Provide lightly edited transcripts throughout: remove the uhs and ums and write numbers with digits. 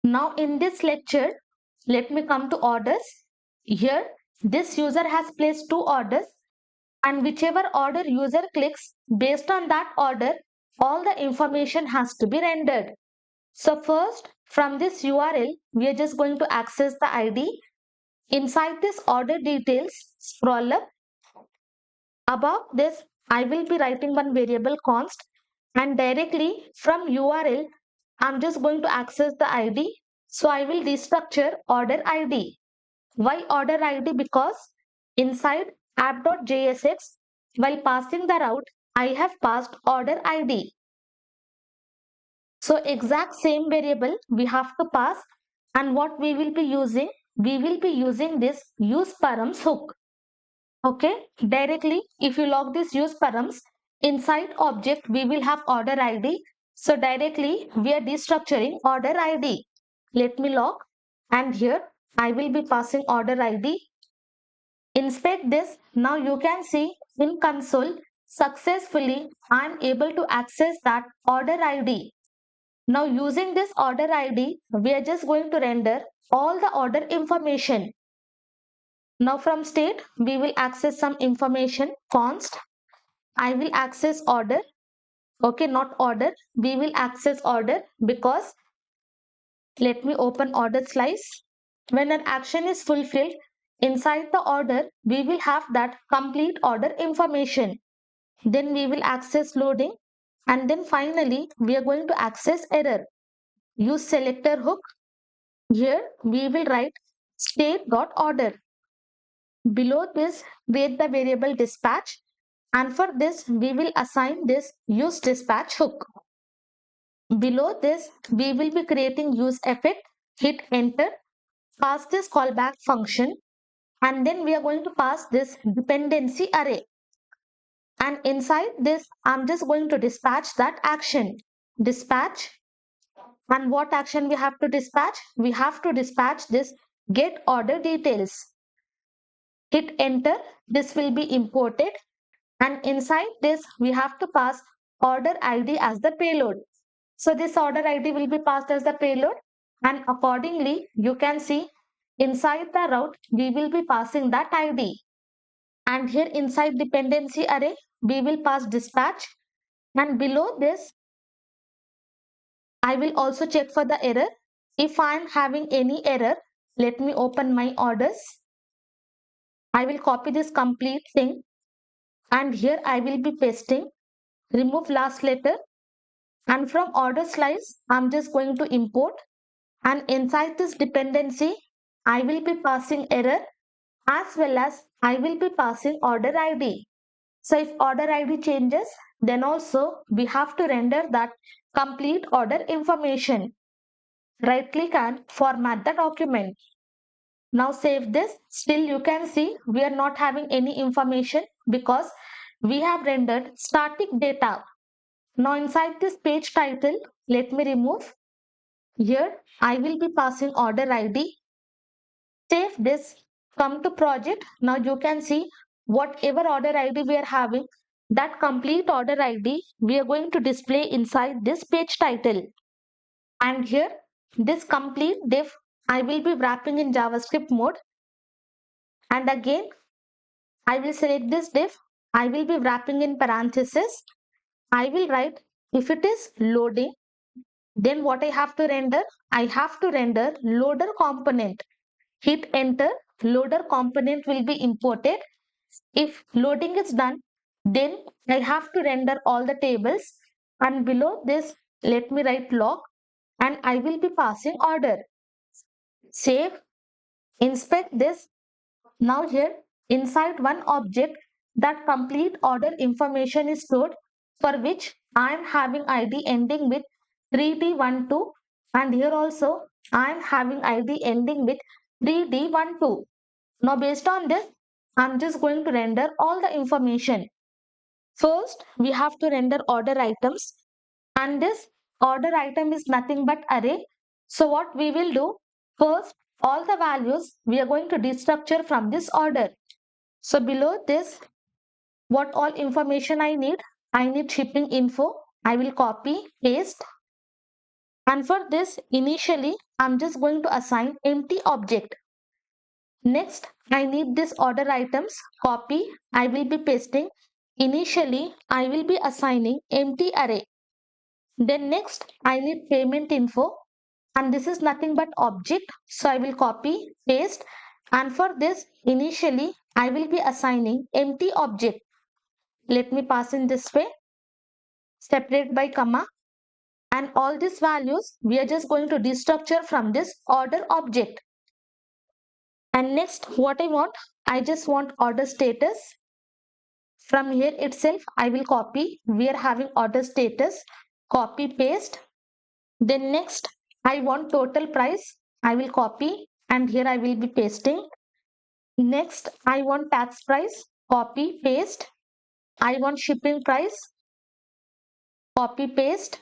Now in this lecture, let me come to orders. Here, this user has placed two orders, and whichever order user clicks, based on that order, all the information has to be rendered. So first, from this URL, we are just going to access the ID. Inside this order details, scroll up. Above this, I will be writing one variable const, and directly from URL, I'm just going to access the ID. So I will restructure order ID. Why order ID? Because inside app.jsx, while passing the route, I have passed order ID. So exact same variable we have to pass, and what we will be using? We will be using this use params hook. Okay, directly if you log this use params, inside object we will have order ID. So directly we are destructuring order ID. Let me log, and here I will be passing order ID. Inspect this. Now you can see in console successfully I am able to access that order ID. Now using this order ID, we are just going to render all the order information. Now from state, we will access some information const. I will access order. Okay, not order. We will access order because let me open order slice. When an action is fulfilled, inside the order, we will have that complete order information. Then we will access loading, and then finally we are going to access error. Use selector hook. Here we will write state.order. Below this, create the variable dispatch, and for this we will assign this use dispatch hook. Below this, we will be creating use effect. Hit enter, pass this callback function, and then we are going to pass this dependency array. And inside this, I'm just going to dispatch that action. Dispatch. And what action we have to dispatch? We have to dispatch this get order details. Hit enter. This will be imported. And inside this, we have to pass order ID as the payload. So this order ID will be passed as the payload. And accordingly, you can see inside the route, we will be passing that ID. And here inside dependency array, we will pass dispatch. And below this, I will also check for the error. If I am having any error, let me open my orders. I will copy this complete thing, and here I will be pasting remove last letter, and from order slice I'm just going to import, and inside this dependency I will be passing error as well as I will be passing order ID. So if order ID changes, then also we have to render that complete order information. Right click and format the document. Now save this. Still you can see we are not having any information because we have rendered static data. Now inside this page title, let me remove. Here I will be passing order ID. Save this. Come to project. Now you can see whatever order ID we are having, that complete order ID we are going to display inside this page title. And here this complete div I will be wrapping in JavaScript mode. And again I will select this div. I will be wrapping in parenthesis. I will write if it is loading, then what I have to render? I have to render loader component. Hit enter. Loader component will be imported. If loading is done, then I have to render all the tables. And below this, let me write log, and I will be passing order. Save. Inspect this. Now here inside one object, that complete order information is stored, for which I am having ID ending with 3D12, and here also I am having ID ending with 3D12. Now based on this, I am just going to render all the information. First we have to render order items, and this order item is nothing but array. So what we will do, first all the values we are going to destructure from this order. So below this, what all information I need shipping info. I will copy, paste, And for this, initially, I'm just going to assign empty object. Next, I need this order items, copy, I will be pasting. Initially, I will be assigning empty array. Then next, I need payment info, and this is nothing but object. So I will copy, paste, and for this, initially, I will be assigning empty object. Let me pass in this way, separate by comma, and all these values, we are just going to destructure from this order object. And next, what I just want order status. From here itself, I will copy. We are having order status, copy, paste. Then next, I want total price. I will copy and here I will be pasting. Next, I want tax price, copy, paste. I want shipping price, copy, paste.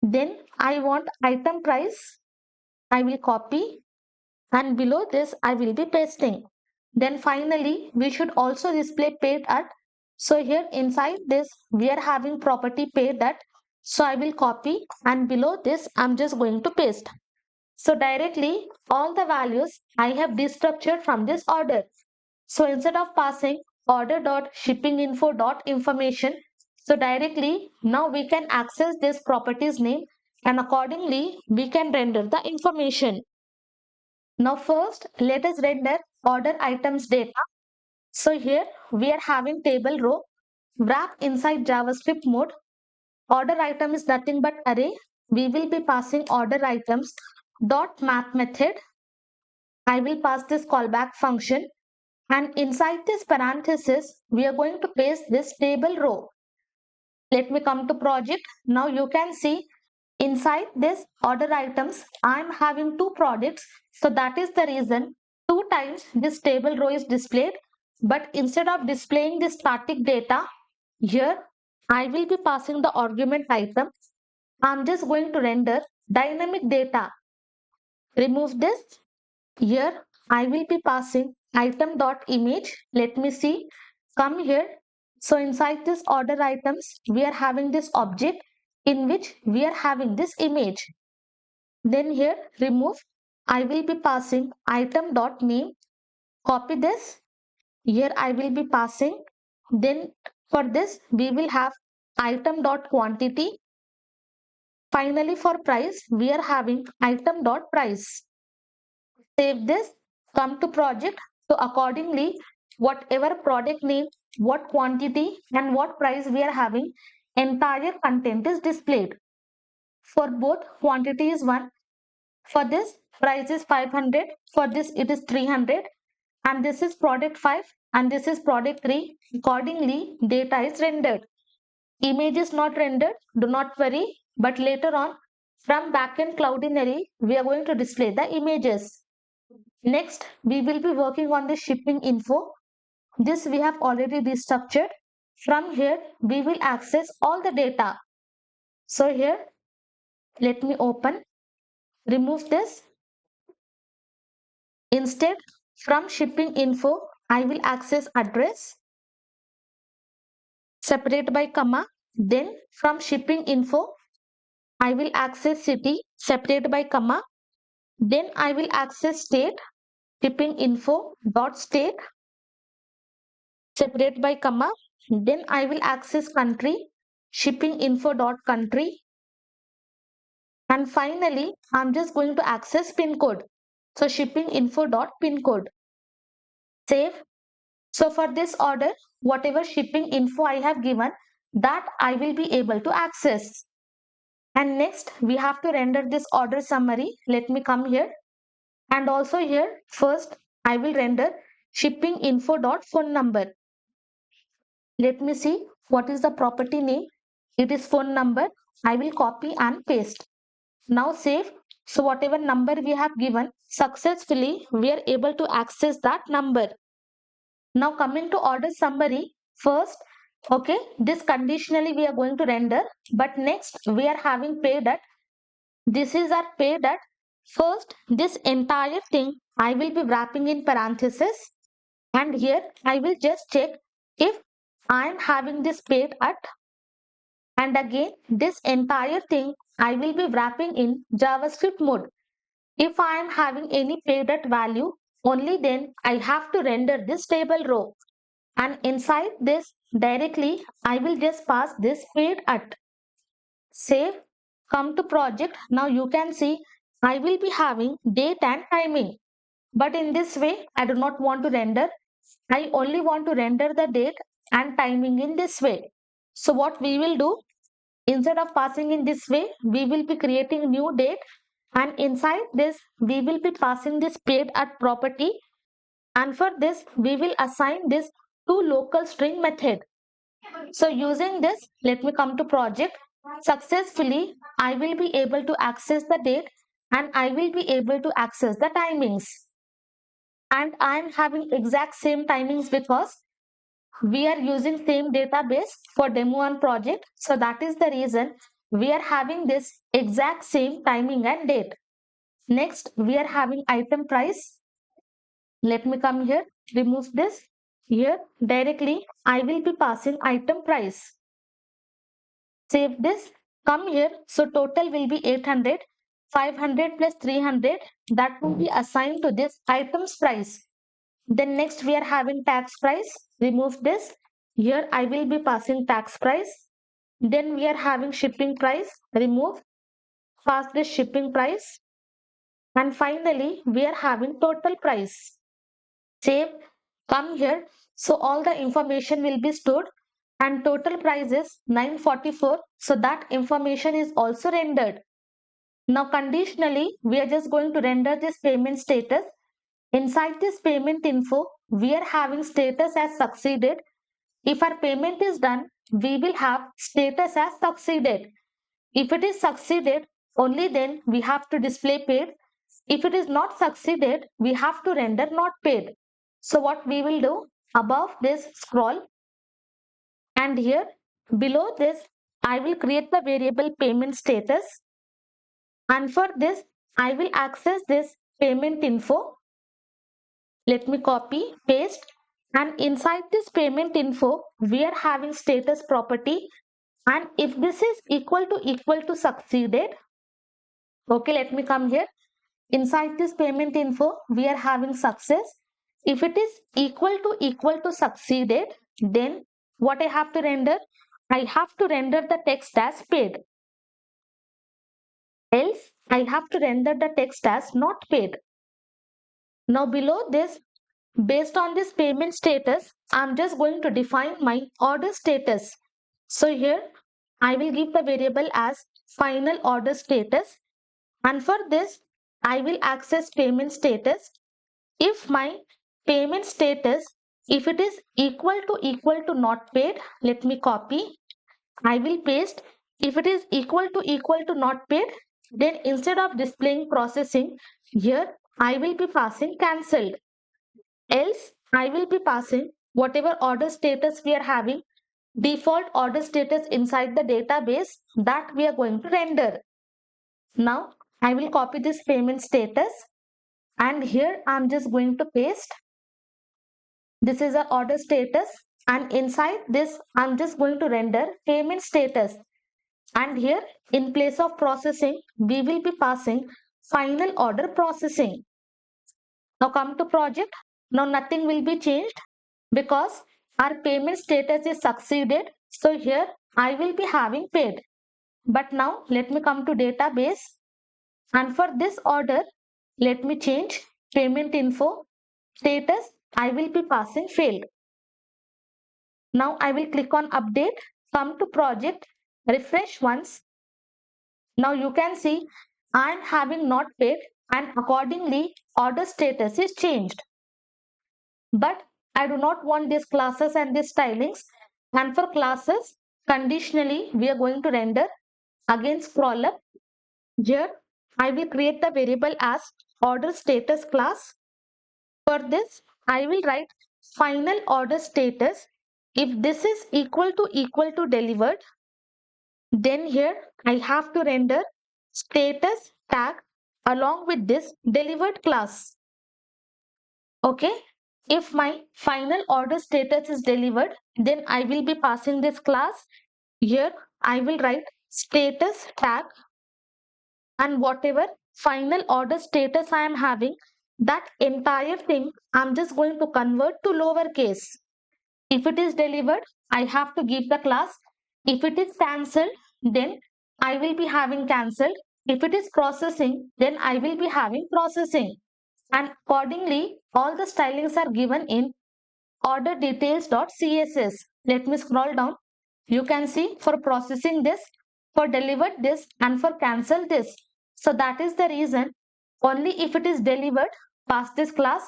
Then I want item price. I will copy and below this I will be pasting. Then finally we should also display paid at. So here inside this we are having property paid at. So I will copy and below this I'm just going to paste. So directly all the values I have destructured from this order. So instead of passing order.shippinginfo.information, so directly now we can access this properties name and accordingly we can render the information. Now first, let us render order items data. So here we are having table row wrap inside JavaScript mode. Order item is nothing but array. We will be passing order items dot math method. I will pass this callback function and inside this parenthesis we are going to paste this table row. Let me come to project. Now you can see inside this order items, I am having two products. So that is the reason two times this table row is displayed. But instead of displaying the static data, here I will be passing the argument item. I'm just going to render dynamic data. Remove this. Here I will be passing item.image. Let me see. Come here. So inside this order items, we are having this object in which we are having this image. Then here remove. I will be passing item.name. Copy this. Here I will be passing. Then for this we will have item.quantity. Finally for price we are having item.price. Save this, come to project. So accordingly, whatever product name, what quantity and what price we are having, entire content is displayed. For both, quantity is 1. For this, price is 500. For this, it is 300. And this is product 5 and this is product 3. Accordingly, data is rendered. Image is not rendered, do not worry. But later on, from backend Cloudinary, we are going to display the images. Next, we will be working on the shipping info. This we have already restructured. From here, we will access all the data. So here, let me open, remove this. Instead, from shipping info, I will access address, separate by comma. Then from shipping info, I will access city, separate by comma. Then I will access state, shipping info dot state, separate by comma. Then I will access country, shipping info dot country. And finally, I'm just going to access pin code. So shipping info dot pin code. Save. So for this order, whatever shipping info I have given, that I will be able to access. And next, we have to render this order summary. Let me come here. And also here, first, I will render shipping info dot phone number. Let me see what is the property name. It is phone number. I will copy and paste. Now save. So whatever number we have given, successfully we are able to access that number. Now coming to order summary, first, okay, this conditionally we are going to render, but next we are having paid at. This is our paid at. First, this entire thing I will be wrapping in parenthesis, and here I will just check if I am having this paid at, and again this entire thing I will be wrapping in JavaScript mode. If I am having any paid at value, only then I have to render this table row. And inside this directly, I will just pass this paid at. Save, come to project. Now you can see I will be having date and timing. But in this way, I do not want to render. I only want to render the date and timing in this way. So what we will do, instead of passing in this way, we will be creating new date, and inside this we will be passing this paid at property, and for this we will assign this to local string method. So using this, let me come to project. Successfully, I will be able to access the date and I will be able to access the timings. And I am having exact same timings because we are using same database for demo and project. So that is the reason we are having this exact same timing and date. Next, we are having item price. Let me come here, remove this. Here directly, I will be passing item price. Save this, come here. So total will be 800, 500 plus 300, that will be assigned to this items price. Then next we are having tax price. Remove this. Here I will be passing tax price. Then we are having shipping price. Remove. Pass this shipping price. And finally we are having total price. Save. Come here. So all the information will be stored and total price is 944. So that information is also rendered. Now conditionally we are just going to render this payment status. Inside this payment info, we are having status as succeeded. If our payment is done, we will have status as succeeded. If it is succeeded, only then we have to display paid. If it is not succeeded, we have to render not paid. So what we will do, above this scroll, and here below this, I will create the variable payment status. And for this, I will access this payment info. Let me copy, paste, and inside this payment info, we are having status property. And if this is equal to succeeded, okay, let me come here. Inside this payment info, we are having success. If it is equal to succeeded, then what I have to render? I have to render the text as paid. Else, I have to render the text as not paid. Now below this, based on this payment status, I'm just going to define my order status. So here I will give the variable as final order status, and for this I will access payment status. If my payment status, if it is equal to not paid, let me copy, I will paste. If it is equal to not paid, then instead of displaying processing, here I will be passing cancelled. Else, I will be passing whatever order status we are having, default order status inside the database, that we are going to render. Now, I will copy this payment status and here I am just going to paste. This is our order status, and inside this I am just going to render payment status. And here in place of processing, we will be passing final order processing. Now come to project. Now nothing will be changed because our payment status is succeeded. So here I will be having paid. But now let me come to database, and for this order, let me change payment info status. I will be passing failed. Now I will click on update, come to project, refresh once. Now you can see I am having not paid, and accordingly order status is changed. But I do not want these classes and these stylings. And for classes, conditionally, we are going to render. Again, scroll up. Here, I will create the variable as order status class. For this, I will write final order status. If this is equal to delivered, then here I have to render status tag along with this delivered class. Okay, if my final order status is delivered, then I will be passing this class. Here I will write status tag and whatever final order status I am having, that entire thing I'm just going to convert to lowercase. If it is delivered, I have to give the class. If it is cancelled, then I will be having cancelled. If it is processing, then I will be having processing. And accordingly, all the stylings are given in order details.css. Let me scroll down. You can see for processing this, for delivered this, and for cancel this. So that is the reason only if it is delivered, pass this class.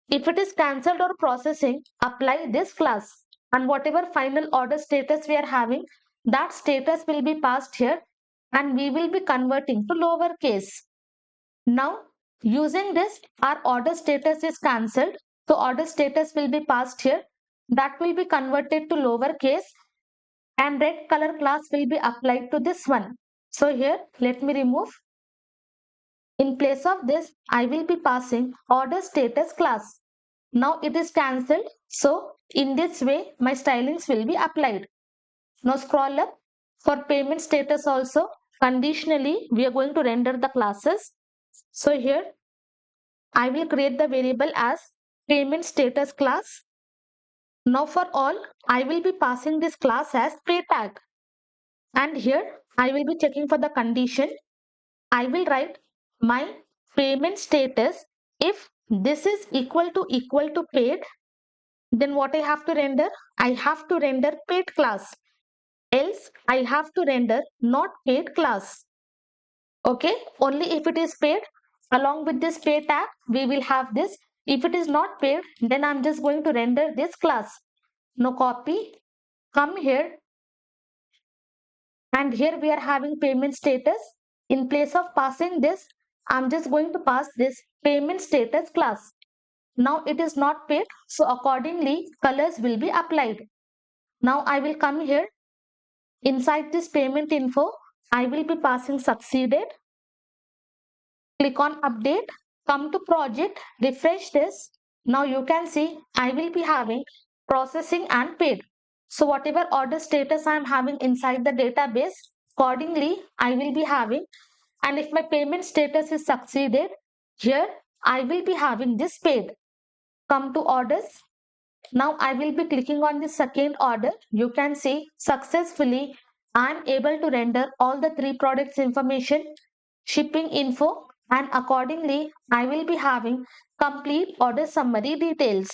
If it is cancelled or processing, apply this class. And whatever final order status we are having, that status will be passed here and we will be converting to lowercase. Now, using this, our order status is cancelled. So order status will be passed here. That will be converted to lowercase and red color class will be applied to this one. So here, let me remove. In place of this, I will be passing order status class. Now it is cancelled. So in this way, my stylings will be applied. Now scroll up. For payment status also, conditionally, we are going to render the classes. So here, I will create the variable as payment status class. Now for all, I will be passing this class as pay tag. And here, I will be checking for the condition. I will write my payment status. If this is equal to paid, then what I have to render? I have to render paid class. Else, I have to render not paid class. Okay, only if it is paid, along with this pay tag, we will have this. If it is not paid, then I'm just going to render this class. Now copy, come here, and here we are having payment status. In place of passing this, I'm just going to pass this payment status class. Now it is not paid, so accordingly colors will be applied. Now I will come here. Inside this payment info, I will be passing succeeded. Click on update, come to project, refresh this. Now you can see I will be having processing and paid. So whatever order status I am having inside the database, accordingly I will be having. And if my payment status is succeeded, here I will be having this paid. Come to orders. Now I will be clicking on the second order. You can see successfully I am able to render all the three products information, shipping info, and accordingly I will be having complete order summary details.